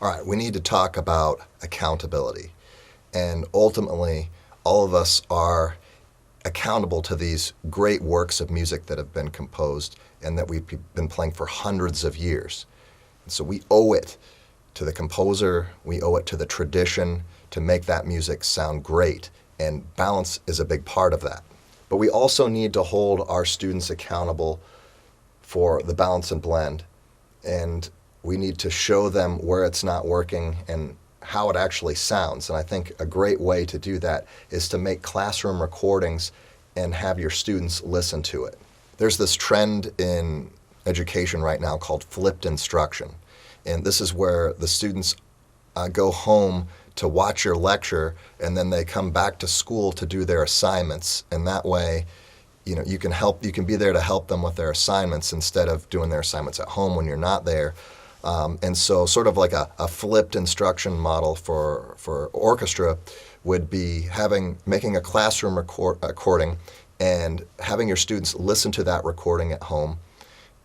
All right, we need to talk about accountability. And ultimately, all of us are accountable to these great works of music that have been composed and that we've been playing for hundreds of years. And so we owe it to the composer, we owe it to the tradition to make that music sound great. And balance is a big part of that. But we also need to hold our students accountable for the balance and blend. And we need to show them where it's not working and how it actually sounds. And I think a great way to do that is to make classroom recordings and have your students listen to it. There's this trend in education right now called flipped instruction. And this is where the students go home to watch your lecture and then they come back to school to do their assignments. And that way, you can be there to help them with their assignments instead of doing their assignments at home when you're not there. And so sort of like a flipped instruction model for orchestra would be making a classroom recording and having your students listen to that recording at home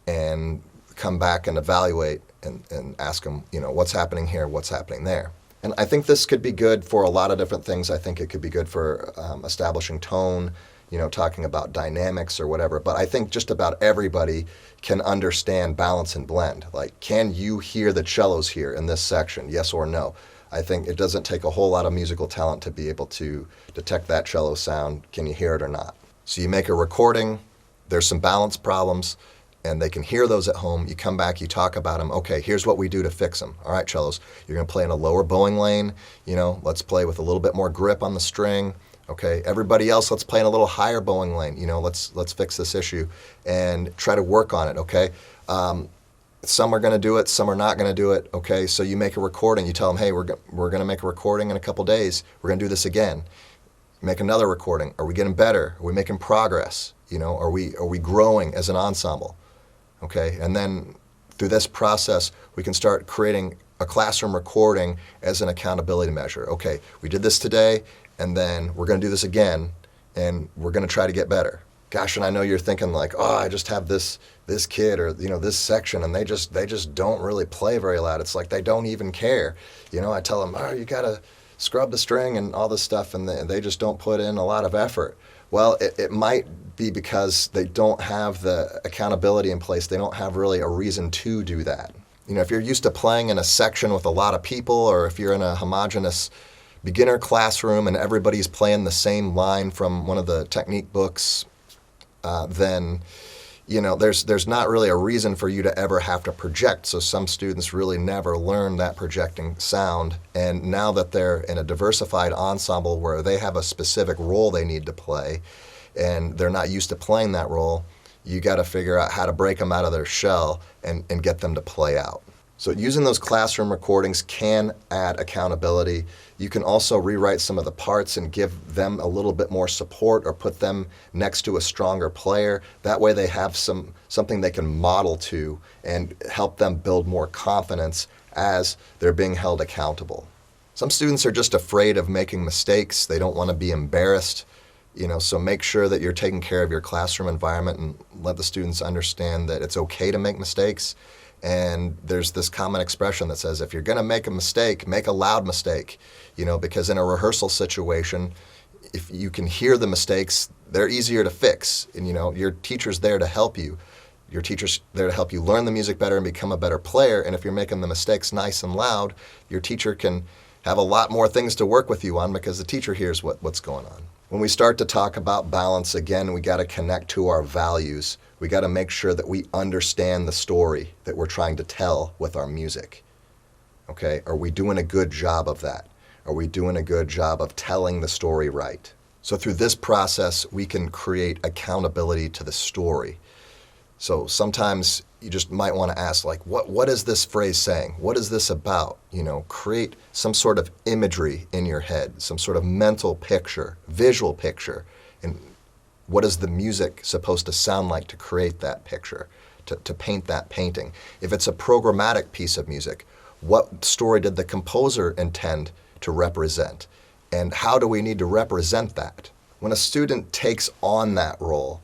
and come back and evaluate and ask them, what's happening here, what's happening there. And I think this could be good for a lot of different things. I think it could be good for establishing tone, talking about dynamics or whatever. But I think just about everybody can understand balance and blend. Like, can you hear the cellos here in this section? Yes or no? I think it doesn't take a whole lot of musical talent to be able to detect that cello sound. Can you hear it or not? So you make a recording, there's some balance problems, and they can hear those at home. You come back, you talk about them. Okay, here's what we do to fix them. All right, cellos, you're going to play in a lower bowing lane. Let's play with a little bit more grip on the string. Okay, everybody else, let's play in a little higher bowing lane. Let's fix this issue and try to work on it. Okay, some are going to do it, some are not going to do it. Okay, so you make a recording. You tell them, hey, we're going to make a recording in a couple days. We're going to do this again. Make another recording. Are we getting better? Are we making progress? Are we growing as an ensemble? Okay, and then through this process, we can start creating a classroom recording as an accountability measure. Okay, we did this today, and then we're going to do this again, and we're going to try to get better. Gosh, and I know you're thinking like, oh, I just have this kid or this section, and they just don't really play very loud. It's like they don't even care. I tell them, oh, you got to scrub the string and all this stuff, and they just don't put in a lot of effort. Well, it might be because they don't have the accountability in place. They don't have really a reason to do that. If you're used to playing in a section with a lot of people, or if you're in a homogeneous beginner classroom and everybody's playing the same line from one of the technique books, then there's not really a reason for you to ever have to project. So some students really never learn that projecting sound. And now that they're in a diversified ensemble where they have a specific role they need to play, and they're not used to playing that role, you got to figure out how to break them out of their shell and get them to play out. So using those classroom recordings can add accountability. You can also rewrite some of the parts and give them a little bit more support or put them next to a stronger player. That way they have something they can model to and help them build more confidence as they're being held accountable. Some students are just afraid of making mistakes. They don't want to be embarrassed. So make sure that you're taking care of your classroom environment and let the students understand that it's okay to make mistakes. And there's this common expression that says, if you're going to make a mistake, make a loud mistake, because in a rehearsal situation, if you can hear the mistakes, they're easier to fix. And, your teacher's there to help you. Your teacher's there to help you learn the music better and become a better player. And if you're making the mistakes nice and loud, your teacher can have a lot more things to work with you on because the teacher hears what's going on. When we start to talk about balance, again, we got to connect to our values. We got to make sure that we understand the story that we're trying to tell with our music. Okay? Are we doing a good job of that? Are we doing a good job of telling the story right? So through this process, we can create accountability to the story. So sometimes you just might want to ask, like, what is this phrase saying? What is this about? Create some sort of imagery in your head, some sort of mental picture, visual picture, and what is the music supposed to sound like to create that picture, to paint that painting? If it's a programmatic piece of music, what story did the composer intend to represent? And how do we need to represent that? When a student takes on that role,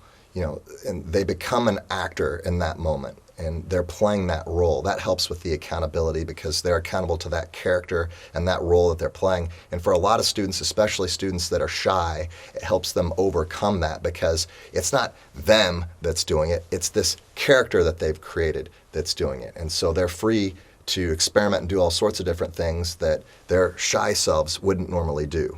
and they become an actor in that moment, and they're playing that role. That helps with the accountability because they're accountable to that character and that role that they're playing. And for a lot of students, especially students that are shy, it helps them overcome that because it's not them that's doing it, it's this character that they've created that's doing it. And so they're free to experiment and do all sorts of different things that their shy selves wouldn't normally do.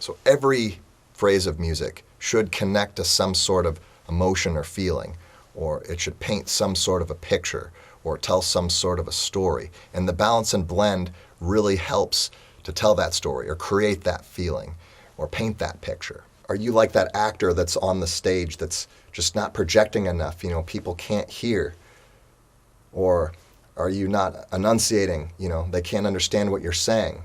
So every phrase of music should connect to some sort of emotion or feeling, or it should paint some sort of a picture or tell some sort of a story. And the balance and blend really helps to tell that story or create that feeling or paint that picture. Are you like that actor that's on the stage that's just not projecting enough, people can't hear? Or are you not enunciating, they can't understand what you're saying?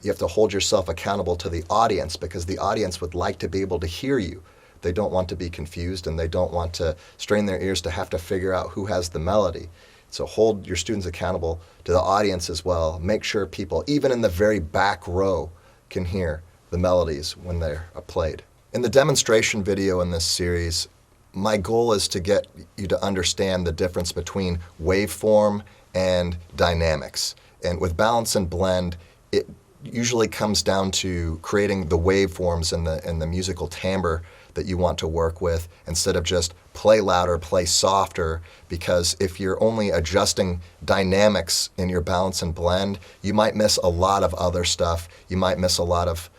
You have to hold yourself accountable to the audience because the audience would like to be able to hear you. They don't want to be confused and they don't want to strain their ears to have to figure out who has the melody. So hold your students accountable to the audience as well. Make sure people, even in the very back row, can hear the melodies when they're played. In the demonstration video in this series, my goal is to get you to understand the difference between waveform and dynamics. And with balance and blend, it usually comes down to creating the waveforms and the musical timbre that you want to work with instead of just play louder, play softer, because if you're only adjusting dynamics in your balance and blend, you might miss a lot of other stuff. You might miss a lot of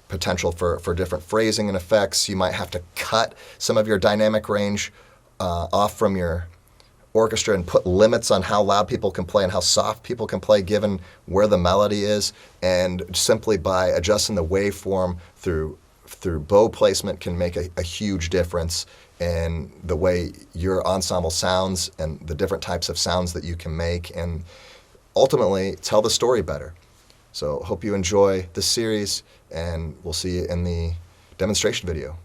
potential for different phrasing and effects. You might have to cut some of your dynamic range off from your orchestra and put limits on how loud people can play and how soft people can play given where the melody is. And simply by adjusting the waveform through bow placement can make a huge difference in the way your ensemble sounds and the different types of sounds that you can make and ultimately tell the story better. So hope you enjoy this series and we'll see you in the demonstration video.